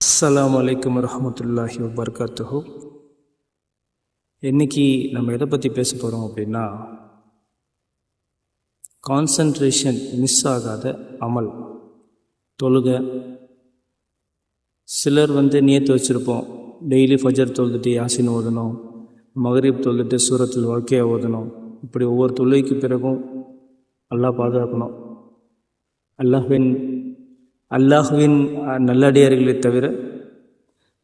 அஸ்ஸலாமு அலைக்கும் வரஹ்மத்துல்லாஹி வபரகாத்துஹு. இன்றைக்கி நம்ம எதை பற்றி பேச போகிறோம் அப்படின்னா, கான்சன்ட்ரேஷன் மிஸ் ஆகாத அமல், தொழுகை. சிலர் நியத்து வச்சுருப்போம், டெய்லி ஃபஜர் தொழுதுட்டு யாசின் ஓதணும், மகரிப் தொழுதுட்டு சூரத்துல் வாக்கியா ஓதணும். இப்படி ஒவ்வொரு தொழுகைக்கு பிறகும் அல்லாஹ் பாதுகாக்கணும். அல்லாஹ்வின் நல்லடியார்களை தவிர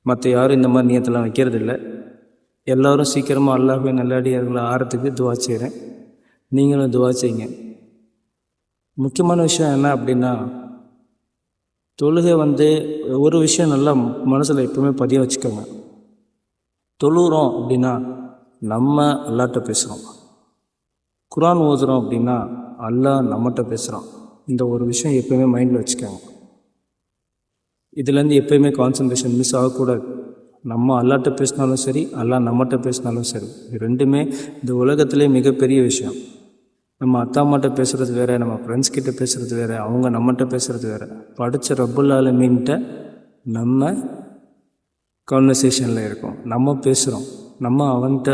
மற்ற யாரும் இந்த மாதிரி நியத்தெல்லாம் வைக்கிறதில்ல. எல்லோரும் சீக்கிரமாக அல்லாஹ்வின் நல்லடியார்களை ஆறத்துக்கு துவா செய்கிறேன். நீங்களும் துவா செய்யுங்க. முக்கியமான விஷயம் என்ன அப்படின்னா, தொழுகை ஒரு விஷயம் நல்லா மனசில் எப்பவுமே பதிய வச்சுக்கோங்க. தொழுகிறோம் அப்படின்னா நம்ம அல்லாஹ்ட்ட பேசுகிறோம், குர்ஆன் ஓதுகிறோம் அப்படின்னா அல்லாஹ் நம்மகிட்ட பேசுகிறான். இந்த ஒரு விஷயம் எப்போயுமே மைண்டில் வச்சுக்கோங்க. இதுலேருந்து எப்போயுமே கான்சன்ட்ரேஷன் மிஸ் ஆகக்கூடாது. நம்ம அல்லாஹ்ட்ட பேசினாலும் சரி, அல்லாஹ் நம்மகிட்ட பேசினாலும் சரி, இது ரெண்டுமே இந்த உலகத்திலே மிகப்பெரிய விஷயம். நம்ம அத்தா அம்மாட்ட பேசுகிறது வேறு, நம்ம ஃப்ரெண்ட்ஸ் கிட்ட பேசுகிறது வேறு, அவங்க நம்மகிட்ட பேசுகிறது வேறு. படித்த ரப்புல் ஆலமீன்கிட்ட நம்ம கான்வர்சேஷனில் இருக்கோம், நம்ம பேசுகிறோம், நம்ம அவன்கிட்ட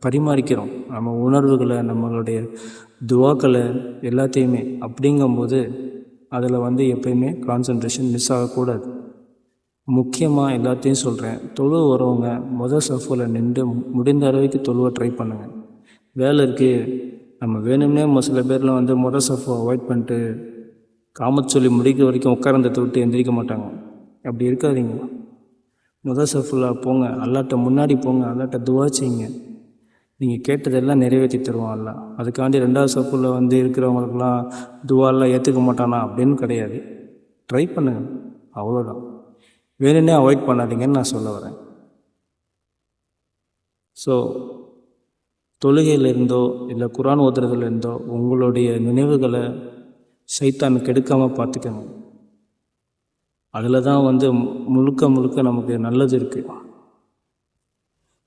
பரிமாறிக்கிறோம் நம்ம உணர்வுகளை, நம்மளுடைய துவாக்களை எல்லாத்தையுமே. அப்படிங்கும்போது அதில் எப்பயுமே கான்சன்ட்ரேஷன் மிஸ் ஆகக்கூடாது. முக்கியமாக எல்லாத்தையும் சொல்கிறேன், தொழுவ வரவங்க முதல் சஃபில் நின்று முடிந்த அளவுக்கு தொழுவ ட்ரை பண்ணுங்கள். வேலை இருக்குது, நம்ம வேணும்னே சில பேரில் முதல் சஃபை அவாய்ட் பண்ணிட்டு காமத் சொல்லி முடிக்கிற வரைக்கும் உட்கார்ந்ததை விட்டு எந்திரிக்க மாட்டாங்க. அப்படி இருக்காதீங்க. முதல் சஃபில் போங்க, அல்லாஹ்ட்ட முன்னாடி போங்க, அல்லாஹ்ட்ட துவா செய்யுங்க. நீங்கள் கேட்டதெல்லாம் நிறைவேற்றி தருவான் அல்லாஹ். அதுக்காண்டி ரெண்டாவது சஃபில் இருக்கிறவங்களுக்கெல்லாம் துவாலாம் ஏற்றுக்க மாட்டானா அப்படின்னு கிடையாது. ட்ரை பண்ணுங்கள், அவ்வளோதான். வேணுன்னே அவாய்ட் பண்ணாதீங்கன்னு நான் சொல்ல வரேன். ஸோ தொழுகையிலிருந்தோ இல்லை குர்ஆன் ஓதுறதுலேருந்தோ உங்களுடைய நினைவுகளை சைத்தான் கெடுக்காமல் பார்த்துக்கங்க. அதில் தான் முழுக்க முழுக்க நமக்கு நல்லது இருக்குது.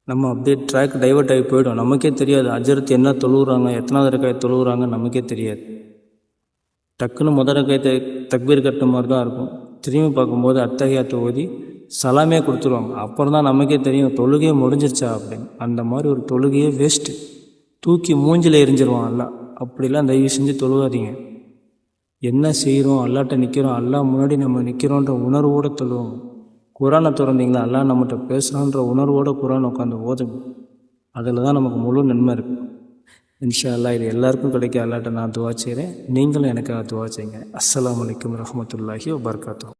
நம்ம அப்படியே ட்ராக் டைவர்ட் ஆகி போய்டும். நமக்கே தெரியாது அஜரத்து என்ன தொழுகிறாங்க, எத்தனாவது ரக்காய் தொழுகிறாங்க நமக்கே தெரியாது. டக்குன்னு முதல் ரக்காயத்தை தக்பீர் கட்டுற மாதிரி தான் இருக்கும். திரும்பி பார்க்கும்போது அத்தஹியாத்தை ஓதி சலாமே கொடுத்துருவாங்க. அப்புறம் தான் நமக்கே தெரியும் தொழுகையே முடிஞ்சிருச்சா அப்படின்னு. அந்த மாதிரி ஒரு தொழுகையே வேஸ்ட்டு, தூக்கி மூஞ்சில் எரிஞ்சிருவான் அல்லாஹ். அப்படிலாம் தயவு செஞ்சு தொழுவாதீங்க. என்ன செய்கிறோம், அல்லாஹ்ட்ட நிற்கிறோம், அல்லாஹ் முன்னாடி நம்ம நிற்கிறோன்ற உணர்வோடு தொழுவோம். குர்ஆனை திறந்தீங்களா, அல்லாஹ் நம்மகிட்ட பேசுகிறான்ற உணர்வோடு குர்ஆன் உட்காந்து ஓதுங்க. அதில் தான் நமக்கு முழு நன்மை இருக்குது. இன்ஷா அல்லாஹ் இது எல்லாருக்கும் கிடைக்க அல்லாஹ்ட்ட நான் துவா செய்கிறேன். நீங்களும் எனக்காக துவா செய்யுங்க. அஸ்ஸலாமு அலைக்கும் வரஹ்மத்துல்லாஹி வபரகாத்துஹு.